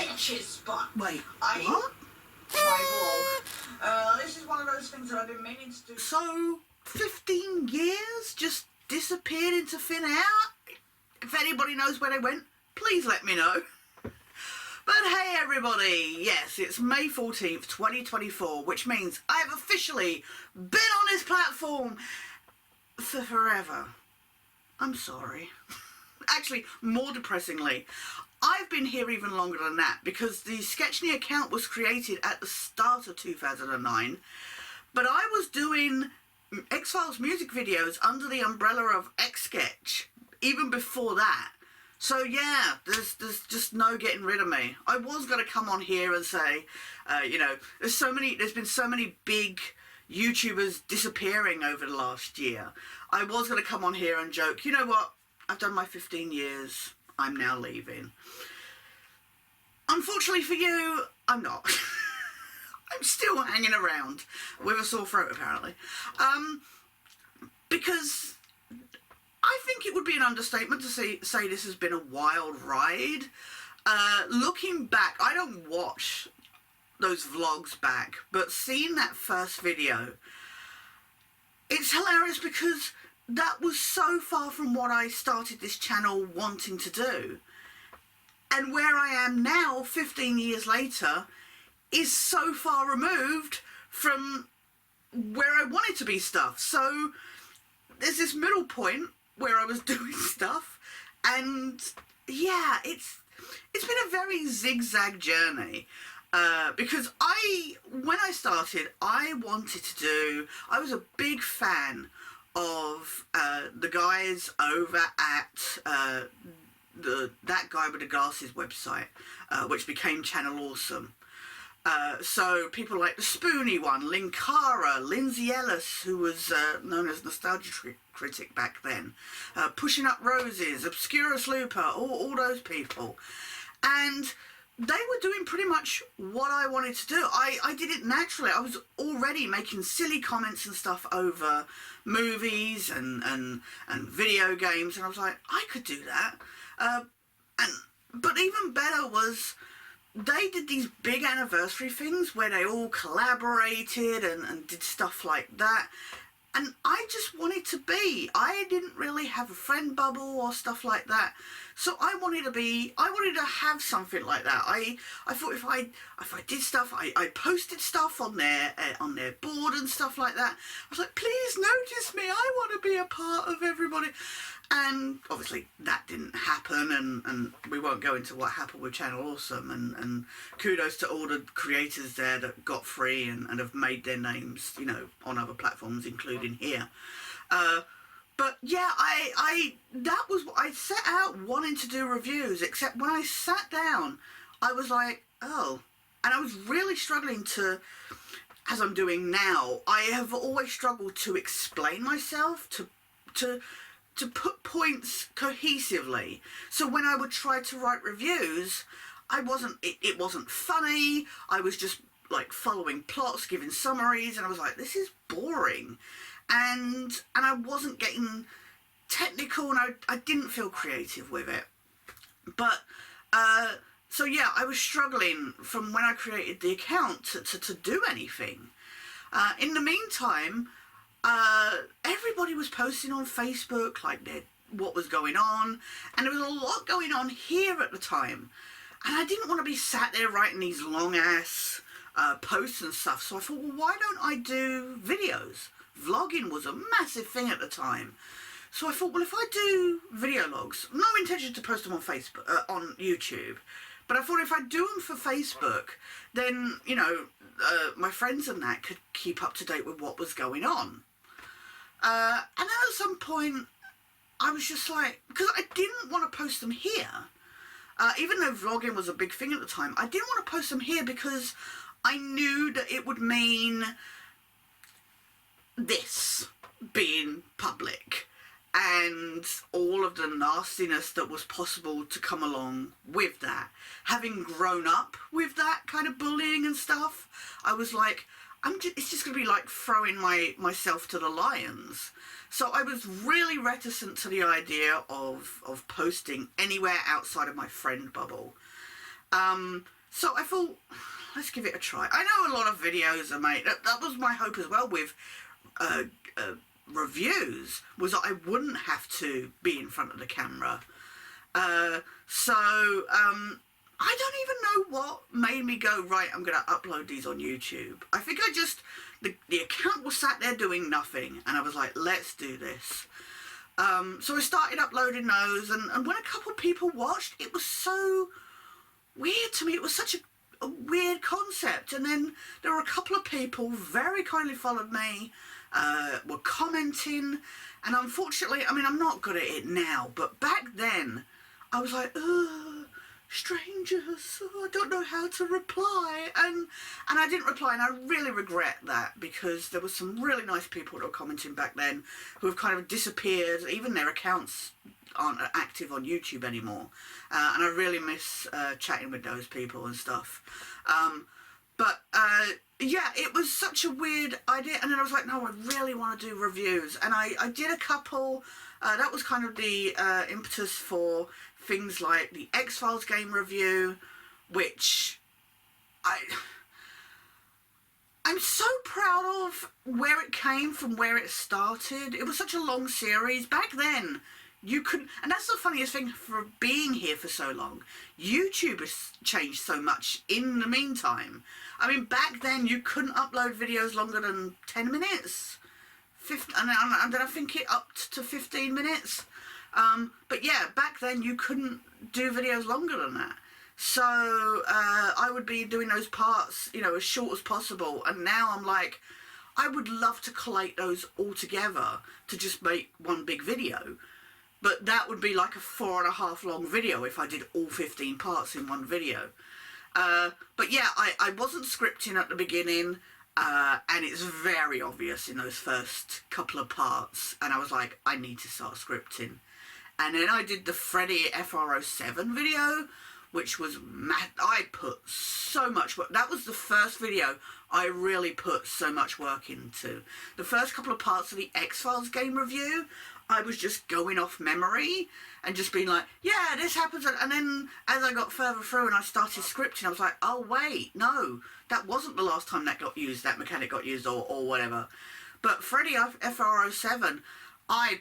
bitches spot. Wait, what? My vlog. This is one of those things that I've been meaning to do. So, 15 years just disappeared into thin air? If anybody knows where they went, please let me know. But hey everybody, yes, it's May 14th, 2024, which means I have officially been on this platform for forever. I'm sorry. Actually, more depressingly, I've been here even longer than that because the Sketchny account was created at the start of 2009, but I was doing X-Files music videos under the umbrella of X-Sketch even before that. So yeah, there's just no getting rid of me. I was going to come on here and say, you know, there's been so many big YouTubers disappearing over the last year. I was going to come on here and joke, you know what, I've done my 15 years, I'm now leaving. Unfortunately for you, I'm not. I'm still hanging around with a sore throat apparently. Because I think it would be an understatement to say this has been a wild ride. Looking back, I don't watch those vlogs back, but seeing that first video, it's hilarious because that was so far from what I started this channel wanting to do. And where I am now, 15 years later, is so far removed from where I wanted to be stuff. So there's this middle point where I was doing stuff, and yeah, it's been a very zigzag journey. Because when I started, I was a big fan of the guys over at that guy with the glasses website, which became Channel Awesome. So people like the Spoony one, Linkara, Lindsay Ellis, who was known as Nostalgia Critic back then, Pushing Up Roses, Obscurus Looper, all those people. And they were doing pretty much what I wanted to do. I did it naturally. I was already making silly comments and stuff over movies and video games, and I was like, I could do that. But even better was they did these big anniversary things where they all collaborated and did stuff like that. And I just wanted to be. I didn't really have a friend bubble or stuff like that. So I wanted to have something like that. I thought if I did stuff, I posted stuff on their board and stuff like that. I was like, please notice me. I want to be a part of everybody. And obviously that didn't happen, and we won't go into what happened with Channel Awesome, and kudos to all the creators there that got free and have made their names, you know, on other platforms, including here. But yeah, I set out wanting to do reviews, except when I sat down, I was like, oh, and I was really struggling to, as I'm doing now, I have always struggled to explain myself, to put points cohesively. So when I would try to write reviews, it wasn't funny. I was just like following plots, giving summaries, and I was like, this is boring. And I wasn't getting technical, and I didn't feel creative with it. But so yeah, I was struggling from when I created the account to do anything. In the meantime, everybody was posting on Facebook like what was going on, and there was a lot going on here at the time, and I didn't want to be sat there writing these long ass posts and stuff. So I thought, well, why don't I do videos? Vlogging was a massive thing at the time, so I thought, well, if I do video logs, no intention to post them on Facebook, on YouTube, but I thought if I do them for Facebook, then, you know, my friends and that could keep up to date with what was going on. And then at some point, I was just like, because I didn't want to post them here, even though vlogging was a big thing at the time, I didn't want to post them here because I knew that it would mean this being public and all of the nastiness that was possible to come along with that. Having grown up with that kind of bullying and stuff, I was like, it's just going to be like throwing myself to the lions. So I was really reticent to the idea of posting anywhere outside of my friend bubble. So I thought, let's give it a try. I know a lot of videos are made. That was my hope as well with uh, uh, reviews, was that I wouldn't have to be in front of the camera. I don't even know what made me go, right, I'm going to upload these on YouTube. I think I just, the account was sat there doing nothing, and I was like, let's do this. So I started uploading those, and when a couple of people watched, it was so weird to me. It was such a weird concept. And then there were a couple of people very kindly followed me, were commenting, and unfortunately, I mean, I'm not good at it now, but back then, I was like, strangers, I don't know how to reply, and I didn't reply, and I really regret that, because there were some really nice people that were commenting back then who have kind of disappeared. Even their accounts aren't active on YouTube anymore, and I really miss chatting with those people and stuff. Yeah, it was such a weird idea, and then I was like, no, I really want to do reviews, and I did a couple. That was kind of the impetus for things like the X-Files game review, which I'm so proud of where it came from, where it started. It was such a long series. Back then, you couldn't, and that's the funniest thing for being here for so long. YouTube has changed so much in the meantime. I mean, back then, you couldn't upload videos longer than 10 minutes. And then I think it upped to 15 minutes. But yeah, back then you couldn't do videos longer than that. So I would be doing those parts, you know, as short as possible. And now I'm like, I would love to collate those all together to just make one big video. But that would be like a 4.5 long video if I did all 15 parts in one video. But yeah, I wasn't scripting at the beginning. And it's very obvious in those first couple of parts. And I was like, I need to start scripting. And then I did the Freddy FR07 video, which was I put so much work. That was the first video I really put so much work into. The first couple of parts of the X-Files game review, I was just going off memory and just being like, yeah, this happens. And then as I got further through and I started scripting, I was like, oh, wait, no, that wasn't the last time that got used, that mechanic got used or whatever. But Freddy FR07, I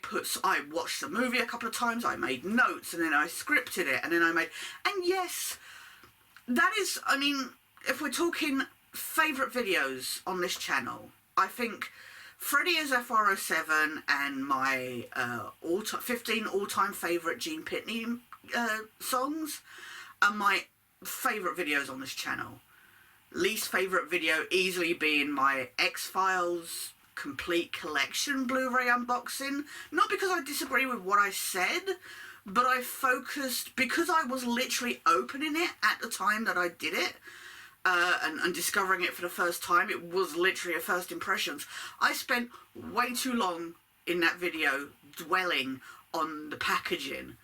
watched the movie a couple of times, I made notes, and then I scripted it, and then and yes, that is, I mean, if we're talking favourite videos on this channel, I think Freddy is FR07 and my 15 all-time favourite Gene Pitney songs are my favourite videos on this channel. Least favourite video easily being my X-Files complete collection Blu-ray unboxing. Not because I disagree with what I said, but I focused, because I was literally opening it at the time that I did it, and discovering it for the first time. It was literally a first impressions. I spent way too long in that video dwelling on the packaging,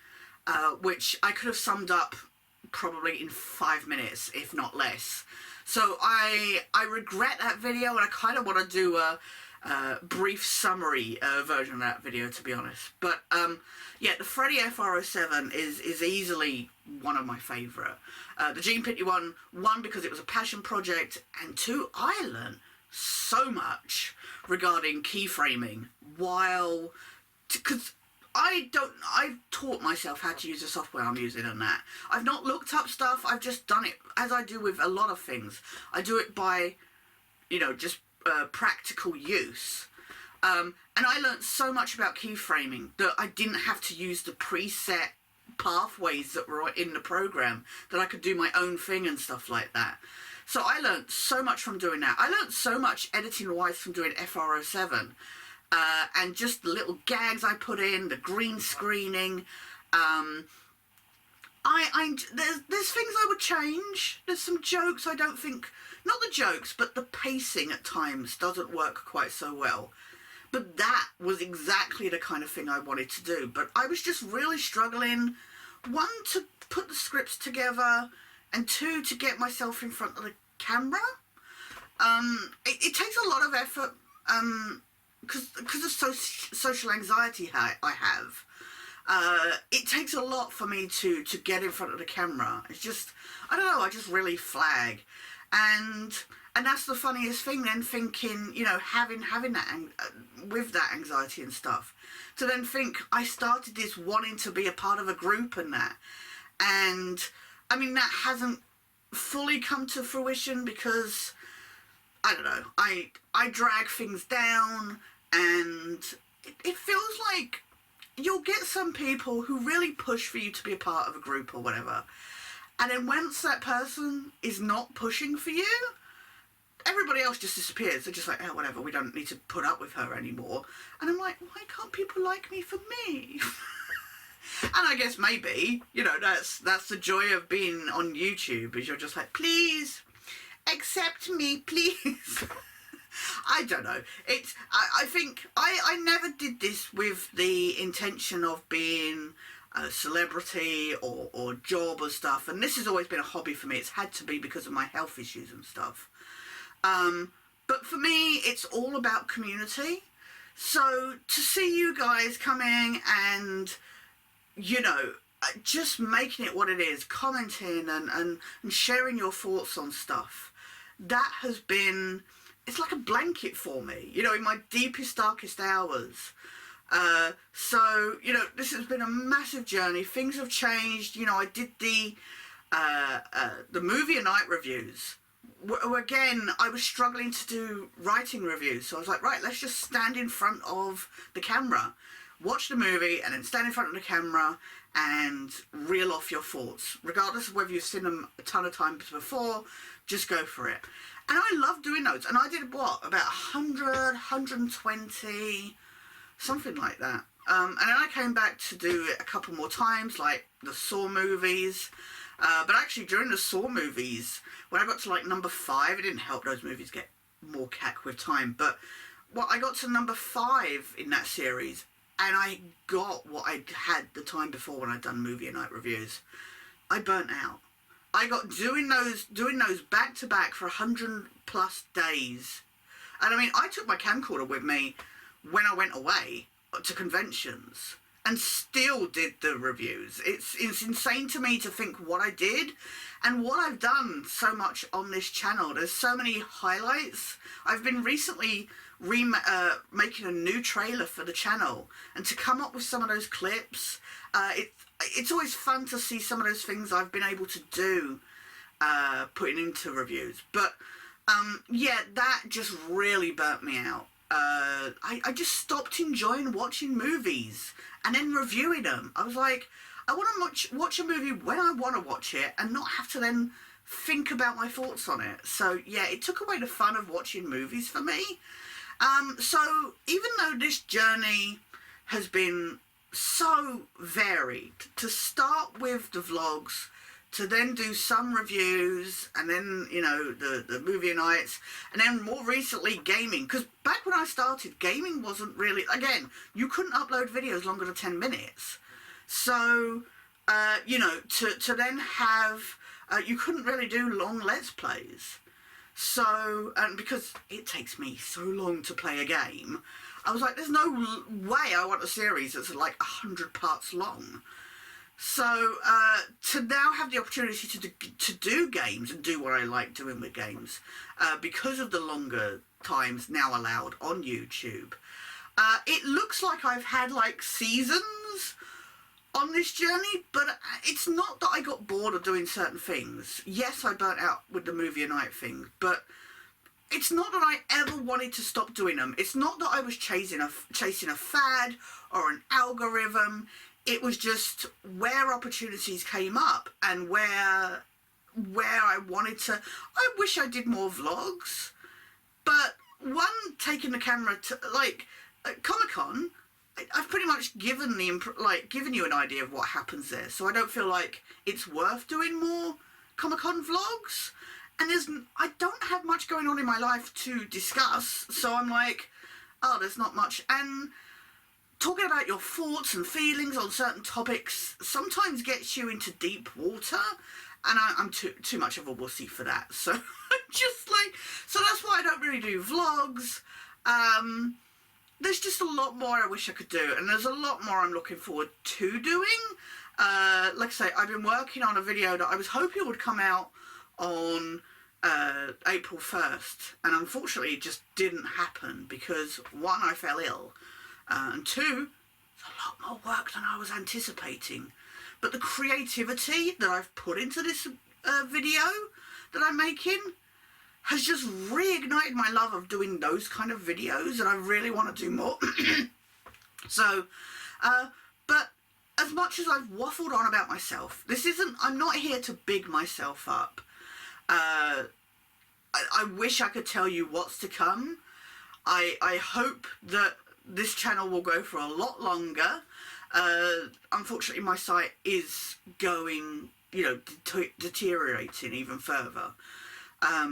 which I could have summed up probably in 5 minutes, if not less. So I regret that video, and I kind of want to do a brief summary version of that video, to be honest. But yeah, the Freddy FR07 is easily one of my favourite. The Gene Pitney one because it was a passion project, and two, I learned so much regarding keyframing because I've taught myself how to use the software I'm using on that. I've not looked up stuff, I've just done it as I do with a lot of things. I do it by, you know, just practical use. And I learned so much about keyframing that I didn't have to use the preset pathways that were in the program, that I could do my own thing and stuff like that. So I learned so much from doing that. I learned so much editing-wise from doing FR07. And just the little gags I put in, the green screening. There's things I would change. There's some jokes I don't think, not the jokes, but the pacing at times doesn't work quite so well. But that was exactly the kind of thing I wanted to do. But I was just really struggling, one, to put the scripts together, and two, to get myself in front of the camera. It takes a lot of effort, because of social anxiety I have. It takes a lot for me to get in front of the camera. It's just, I don't know, I just really flag. And that's the funniest thing, then thinking, you know, having that, with that anxiety and stuff, to then think I started this wanting to be a part of a group and that. And I mean, that hasn't fully come to fruition because, I don't know, I drag things down, and it feels like you'll get some people who really push for you to be a part of a group or whatever. And then once that person is not pushing for you, everybody else just disappears. They're just like, oh, whatever, we don't need to put up with her anymore. And I'm like, why can't people like me for me? And I guess maybe, you know, that's the joy of being on YouTube, is you're just like, please accept me, please. I don't know. I think I never did this with the intention of being a celebrity or job or stuff. And this has always been a hobby for me. It's had to be because of my health issues and stuff. But for me, it's all about community. So to see you guys coming and, you know, just making it what it is, commenting and sharing your thoughts on stuff, that has been, it's like a blanket for me, you know, in my deepest, darkest hours. So, you know, this has been a massive journey. Things have changed. You know, I did the movie and night reviews. Again, I was struggling to do writing reviews. So I was like, right, let's just stand in front of the camera, watch the movie, and then stand in front of the camera and reel off your thoughts. Regardless of whether you've seen them a ton of times before, just go for it. And I love doing those. And I did, what, about 100, 120, something like that. And then I came back to do it a couple more times, like the Saw movies. But actually, during the Saw movies, when I got to like number 5, it didn't help those movies get more cack with time. But I got to number 5 in that series, and I got what I had the time before when I'd done movie and night reviews. I burnt out. I got doing those back to back for 100+ days. And I mean, I took my camcorder with me when I went away to conventions and still did the reviews. It's insane to me to think what I did and what I've done so much on this channel. There's so many highlights. I've been recently making a new trailer for the channel, and to come up with some of those clips, it's always fun to see some of those things I've been able to do putting into reviews. But yeah, that just really burnt me out. I just stopped enjoying watching movies and then reviewing them. I was like, I want to watch a movie when I want to watch it and not have to then think about my thoughts on it. So yeah, it took away the fun of watching movies for me. So even though this journey has been so varied, to start with the vlogs, to then do some reviews, and then, you know, the movie nights, and then more recently gaming. Because back when I started, gaming wasn't really, again, you couldn't upload videos longer than 10 minutes. So, you know, to then have, you couldn't really do long Let's Plays. So, and because it takes me so long to play a game, I was like, there's no way I want a series that's like 100 parts long. So to now have the opportunity to do games and do what I like doing with games, because of the longer times now allowed on YouTube, it looks like I've had like seasons on this journey, but it's not that I got bored of doing certain things. Yes, I burnt out with the movie and night thing, but it's not that I ever wanted to stop doing them. It's not that I was chasing a fad or an algorithm. It was just where opportunities came up and where I wanted to. I wish I did more vlogs, but one, taking the camera to, like, at Comic-Con, I've pretty much given you an idea of what happens there, so I don't feel like it's worth doing more Comic-Con vlogs. And I don't have much going on in my life to discuss, so I'm like, oh, there's not much. And talking about your thoughts and feelings on certain topics sometimes gets you into deep water, and I'm too much of a wussy for that. So I'm just like, so that's why I don't really do vlogs. there's just a lot more I wish I could do, and there's a lot more I'm looking forward to doing. Like I say, I've been working on a video that I was hoping would come out on April 1st, and unfortunately it just didn't happen because, one, I fell ill, and two, it's a lot more work than I was anticipating. But the creativity that I've put into this video that I'm making has just reignited my love of doing those kind of videos, and I really want to do more. So, but as much as I've waffled on about myself, I'm not here to big myself up. I wish I could tell you what's to come. I hope that this channel will go for a lot longer. Unfortunately, my site is going, deteriorating even further.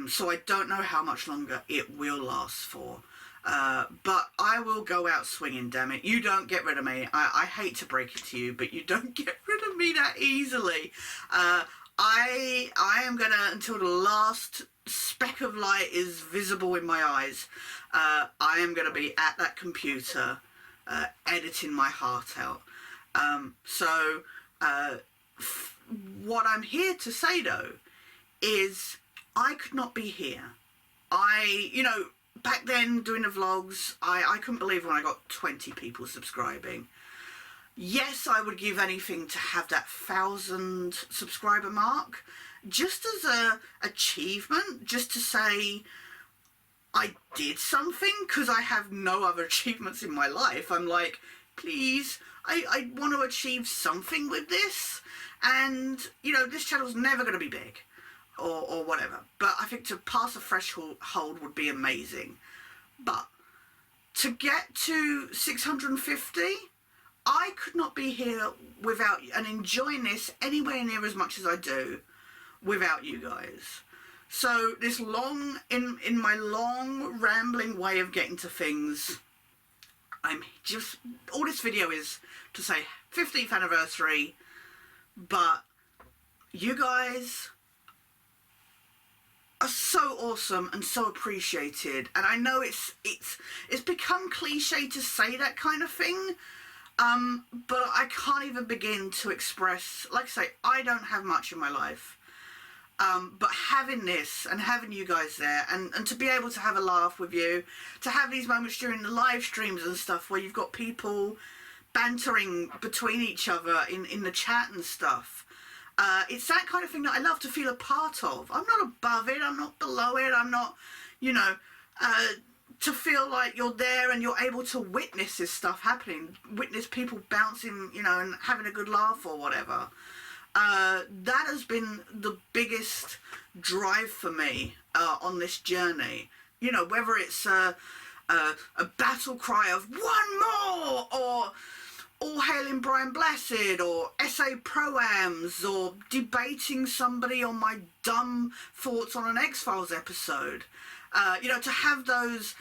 So I don't know how much longer it will last for. But I will go out swinging, damn it. You don't get rid of me. I hate to break it to you, but you don't get rid of me that easily. I am going to, until the last speck of light is visible in my eyes, I am going to be at that computer editing my heart out. What I'm here to say, though, is I could not be here. Back then doing the vlogs, I couldn't believe when I got 20 people subscribing. Yes, I would give anything to have that 1,000 subscriber mark, just as a achievement, just to say I did something, because I have no other achievements in my life. I'm like, please, I want to achieve something with this, and, this channel's never going to be big, or whatever, but I think to pass a threshold would be amazing. But to get to 650, I could not be here without and enjoying this anywhere near as much as I do without you guys. So this in my long rambling way of getting to things, all this video is to say 15th anniversary, but you guys are so awesome and so appreciated, and I know it's become cliche to say that kind of thing, but I can't even begin to express. Like I say, I don't have much in my life, but having this and having you guys there, and to be able to have a laugh with you, to have these moments during the live streams and stuff where you've got people bantering between each other in the chat and stuff. It's that kind of thing that I love to feel a part of. I'm not above it, I'm not below it, I'm not, to feel like you're there and you're able to witness this stuff happening, witness people bouncing, and having a good laugh or whatever. That has been the biggest drive for me on this journey. Whether it's a battle cry of one more, or all hailing Brian Blessed, or essay proams, or debating somebody on my dumb thoughts on an X-Files episode. To have those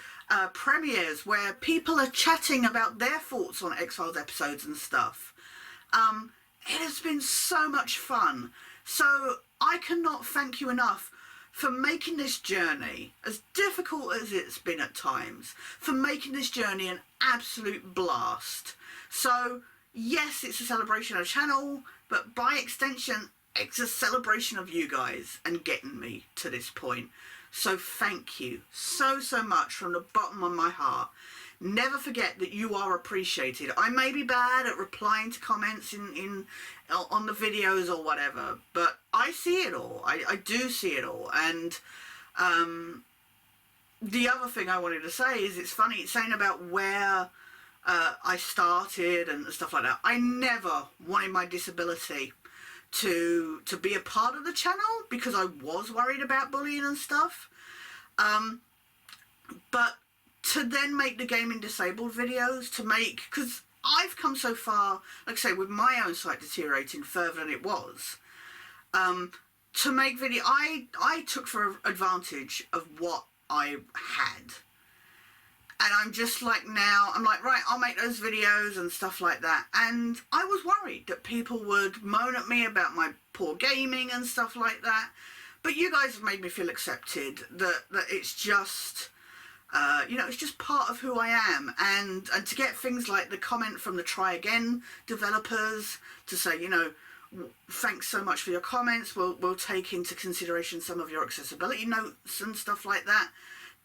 premieres where people are chatting about their thoughts on X-Files episodes and stuff. It has been so much fun. So I cannot thank you enough for making this journey, as difficult as it's been at times, for making this journey an absolute blast. So, yes, it's a celebration of the channel, but by extension, it's a celebration of you guys and getting me to this point. So thank you so much from the bottom of my heart. Never forget that you are appreciated. I may be bad at replying to comments on the videos or whatever, but I see it all. I do see it all. And the other thing I wanted to say is, it's funny, it's saying about where I started and stuff like that. I never wanted my disability to be a part of the channel, because I was worried about bullying and stuff. But to then make the gaming disabled videos, because I've come so far, like I say, with my own sight deteriorating further than it was, to make video, I took for advantage of what I had. And I'm just like, now, I'm like, right, I'll make those videos and stuff like that. And I was worried that people would moan at me about my poor gaming and stuff like that. But you guys have made me feel accepted, that it's just, You know, it's just part of who I am. And to get things like the comment from the Try Again developers to say, you know, thanks so much for your comments. We'll take into consideration some of your accessibility notes and stuff like that.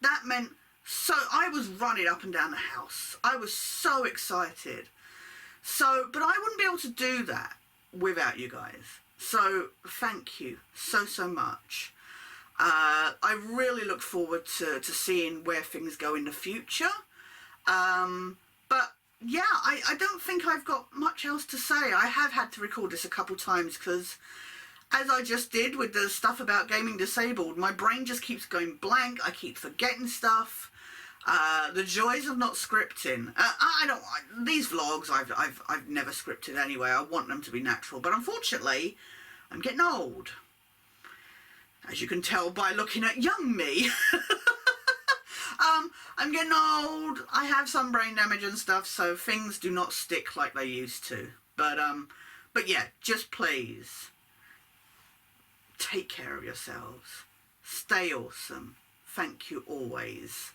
That meant so I was running up and down the house. I was so excited. So, but I wouldn't be able to do that without you guys. So thank you so much. I really look forward to seeing where things go in the future. But yeah, I don't think I've got much else to say. I have had to record this a couple times because, as I just did with the stuff about gaming disabled, my brain just keeps going blank. I keep forgetting stuff. The joys of not scripting. These vlogs I've never scripted anyway. I want them to be natural, but unfortunately, I'm getting old. As you can tell by looking at young me. I'm getting old. I have some brain damage and stuff, so things do not stick like they used to. But yeah, just please take care of yourselves. Stay awesome. Thank you always.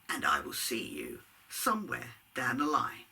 And I will see you somewhere down the line.